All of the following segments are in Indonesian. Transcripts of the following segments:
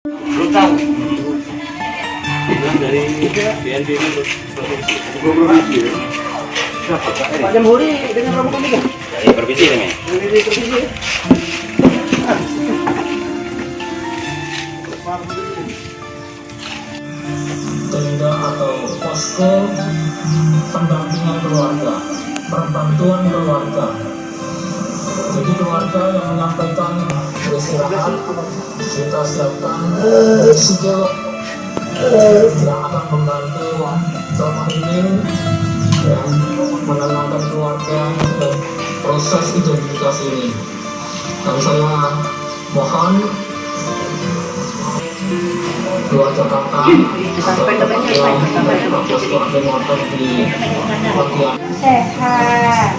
Belum tahu. Bilang dari BNPB provinsi. Siapa? Pak Jamhuri dengan rombongan itu? Dari provinsi ini. Dari provinsi. Tenda atau posko pendampingan keluarga, perbantuan keluarga. Jadi keluarga yang menyampaikan beristirahat, kita siapkan psikolog yang akan membantu rumah ini yang menenangkan keluarga dan proses identifikasi ini. Dan saya mohon keluarga kakak sehat,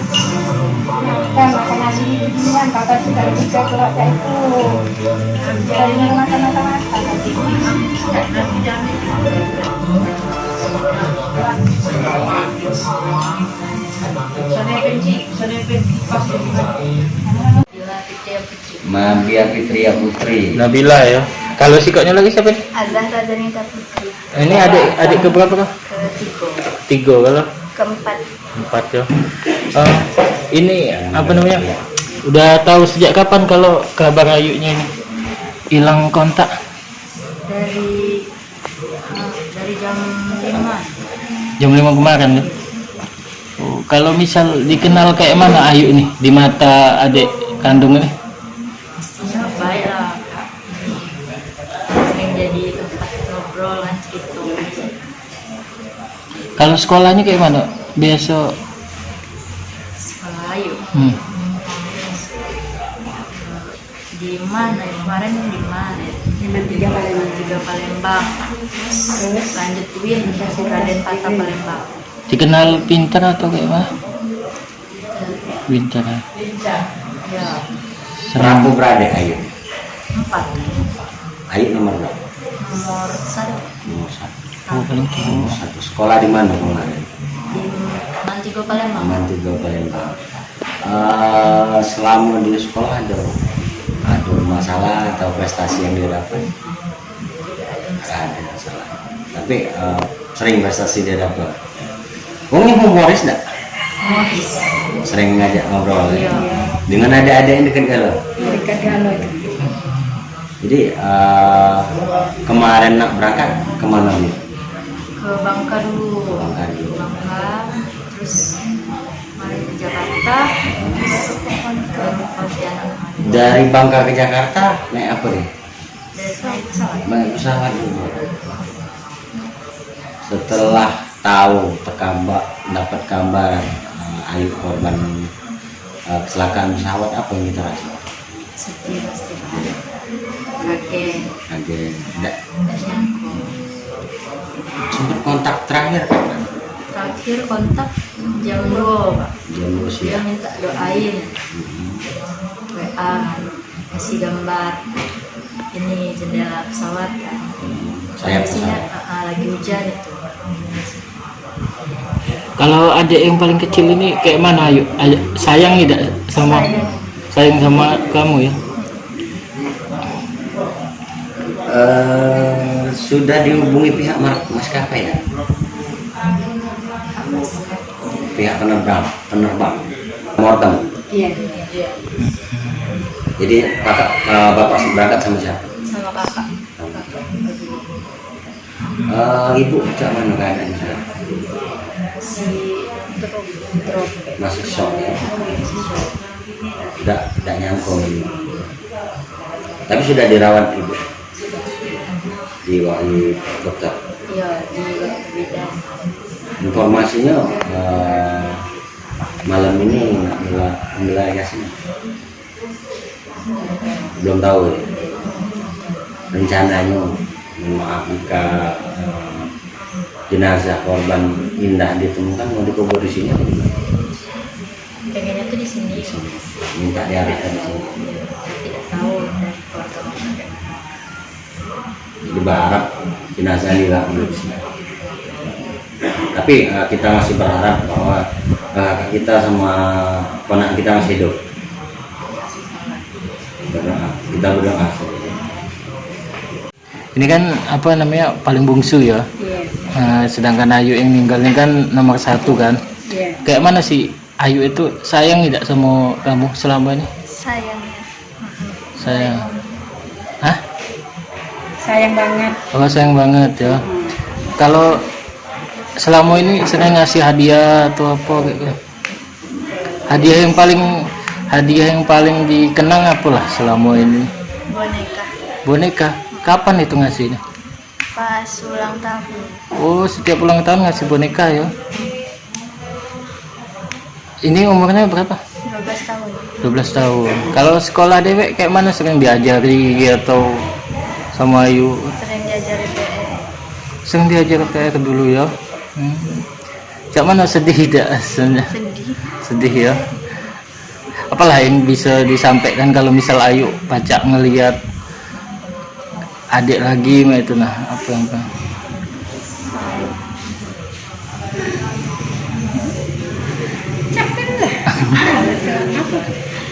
makan makanan gizian, kakak sudah bisa keluarga itu dari makan Mabia Fitria Putri. Nabila ya. Kalau sikoknya lagi siapa nih? Azah Razanita Putri. Ini adik ke berapa kah? Tiga kalau? Keempat ya. Ini apa namanya? Udah tahu sejak kapan kalau kabar Ayunya ini hilang kontak? Dari jam 5. Jam 5 kemarin ya. Oh, kalau misal dikenal kayak mana Ayu nih di mata adik kandung ini? Baik lah, sering jadi tempat ngobrol kan gitu. Kalau sekolahnya kayak mana? Biasa Sekolah Ayu di mana kemarin di mana? Tiga Palembang. Terus lanjut UIN Raden Patah Palembang. dikenal pintar atau kayak mana? Pintar ya. Ya, Berapa beradik Ayu? 4. Ayu nomor berapa? Nomor 1 Nomor 1. Oh, paling tua. Nomor 1. Sekolah di mana kemarin? di Mantigo Palembang. Mantigo Palembang. Selama di sekolah ada masalah atau prestasi yang dia dapat? Nggak ada masalah. Tapi sering prestasi dia dapat. Ini humoris enggak? Modis. Sering ngajak ngobrol ya? Iya. Dengan adik-adik yang dekat galau. Dekat Galuh itu. Jadi kemarin nak berangkat kemana nih? Ke Bangka dulu. Bangka dulu. Bangka, terus mari ke Jakarta, terus ke Pontianak. Dari Bangka ke Jakarta naik apa nih? Dari pesawat. Naik pesawat dulu. Setelah tahu dapat kabar Ayu korban kecelakaan pesawat, apa yang kita rasa? Sedih pasti. Kaget. Enggak Nyangkut. sempat kontak terakhir kapan? Terakhir kontak jam 2, Pak. Jam 2 Dia siang. minta doain. WA kasih gambar ini jendela pesawat kan. Sayap Kondisinya pesawat. lagi hujan itu. Kalau adik yang paling kecil ini kayak mana Ayu? Sayang tidak sama sayang sama kamu ya? Sudah dihubungi pihak maskapai ya? Pihak penerbang Mortem. Iya. Jadi bapak berangkat sama siapa? Sama kakak. Ibu cak mana keadaan sekarang? Si drop. Masih shock ya? Tidak nyangkut ini. Tapi sudah dirawat ibu di dokter. Iya, di bidan. Informasinya malam ini ambil Yasin. Belum tahu ya. Rencananya maaf jika jenazah korban Indah ditemukan mau dikubur di sini. Pengennya tuh di sini. Minta diarahkan di sini. Tidak tahu dari keluarga mana. Jadi berharap jenazah dilakukan di sini. Tapi kita masih berharap bahwa kita sama ponakan kita masih hidup. Kita berdoa. Ini kan apa namanya paling bungsu ya. Sedangkan Ayu yang meninggalnya kan nomor 1 kan. Kayak mana sih Ayu itu sayang tidak sama kamu selama ini? Sayangnya. Sayang. Hah? Sayang banget. Oh sayang banget ya. Kalau selama ini sering ngasih hadiah atau apa gitu? Hadiah yang paling dikenang apalah selama ini? Boneka. Boneka. Kapan itu ngasihnya? Pas ulang tahun. Oh setiap ulang tahun ngasih boneka ya. Ini umurnya berapa? 12 tahun. 12 tahun. Kalau sekolah dewek kayak mana, sering diajari atau sama Ayu? Sering diajari PE. Sering diajari PR dulu ya. Cak mana sedih tidak? Sedih. Sedih ya. Apalah yang bisa disampaikan kalau misal Ayu baca ngelihat adik lagi itu nah apa yang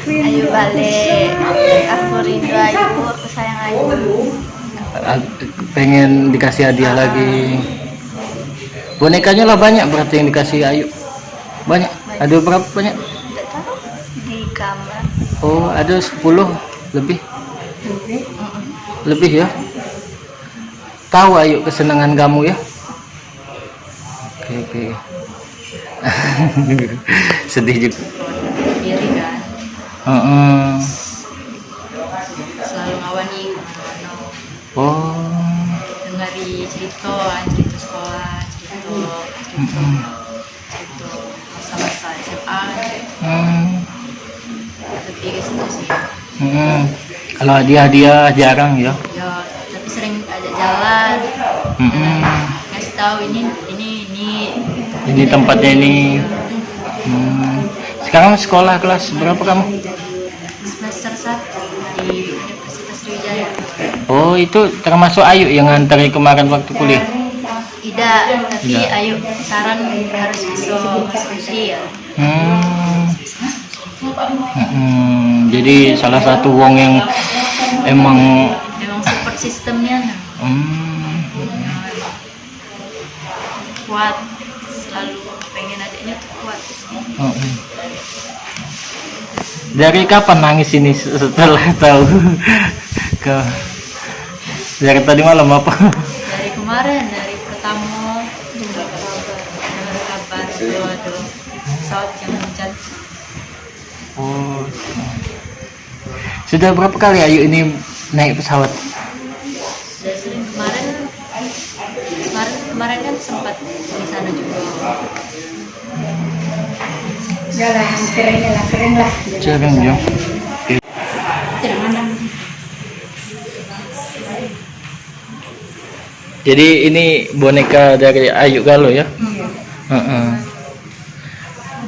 Ayu balik. Aku rindu Ayu. Aku sayang Ayu. pengen dikasih hadiah lagi. Bonekanya lah banyak berarti yang dikasih Ayu. Banyak. Ada berapa banyak? Tidak tahu. Di kamar. Oh, ada 10 lebih. Lebih ya. Tahu Ayu kesenangan kamu ya? Oke. Sedih juga. Diri kan. Selalu ngawani. Oh. Dengari cerita sekolah, cerita masa-masa SMA. Lebih ke situ sih. Kalau hadiah jarang ya. Ya, tapi sering ajak jalan. Ngasih tahu ini Tempatnya ini. Sekarang sekolah kelas berapa kamu? Semester 1 di Universitas Sriwijaya. Oh, itu termasuk Ayu yang nganterin kemarin waktu kuliah? Tidak, tapi Ayu saran harus bisa skripsi ya. Jadi salah satu wong yang emang support sistemnya kuat, selalu pengen adiknya tuh kuat. Dari kapan nangis ini setelah tahu? Dari tadi malam apa? Dari kemarin, dari pertama dengar kabar kalau ada pesawat yang jatuh. Oh. Sudah berapa kali Ayu ini naik pesawat? Sudah sering. Kemarin kan sempat di sana juga. Sering lah. Jarang ya. Jadi ini boneka dari Ayu Galuh ya?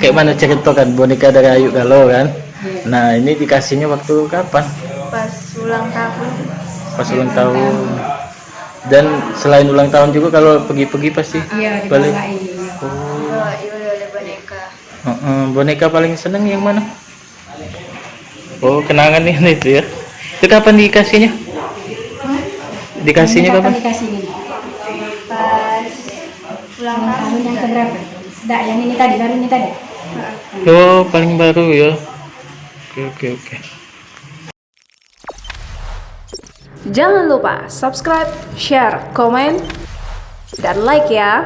Kayak mana cerita kan boneka dari Ayu Galuh kan? Nah ini dikasihnya waktu kapan? Pas ulang tahun. Pas ulang tahun. Dan selain ulang tahun juga kalau pergi-pergi pasti balik. Iya oleh boneka. Boneka paling seneng yang mana? Oh kenangan ini itu ya. Itu kapan dikasihnya? Dikasihnya kapan? Pas ulang tahun yang keberapa? Tidak, yang ini tadi, baru ini tadi. Oh paling baru ya. Oke. Jangan lupa subscribe, share, komen, dan like ya.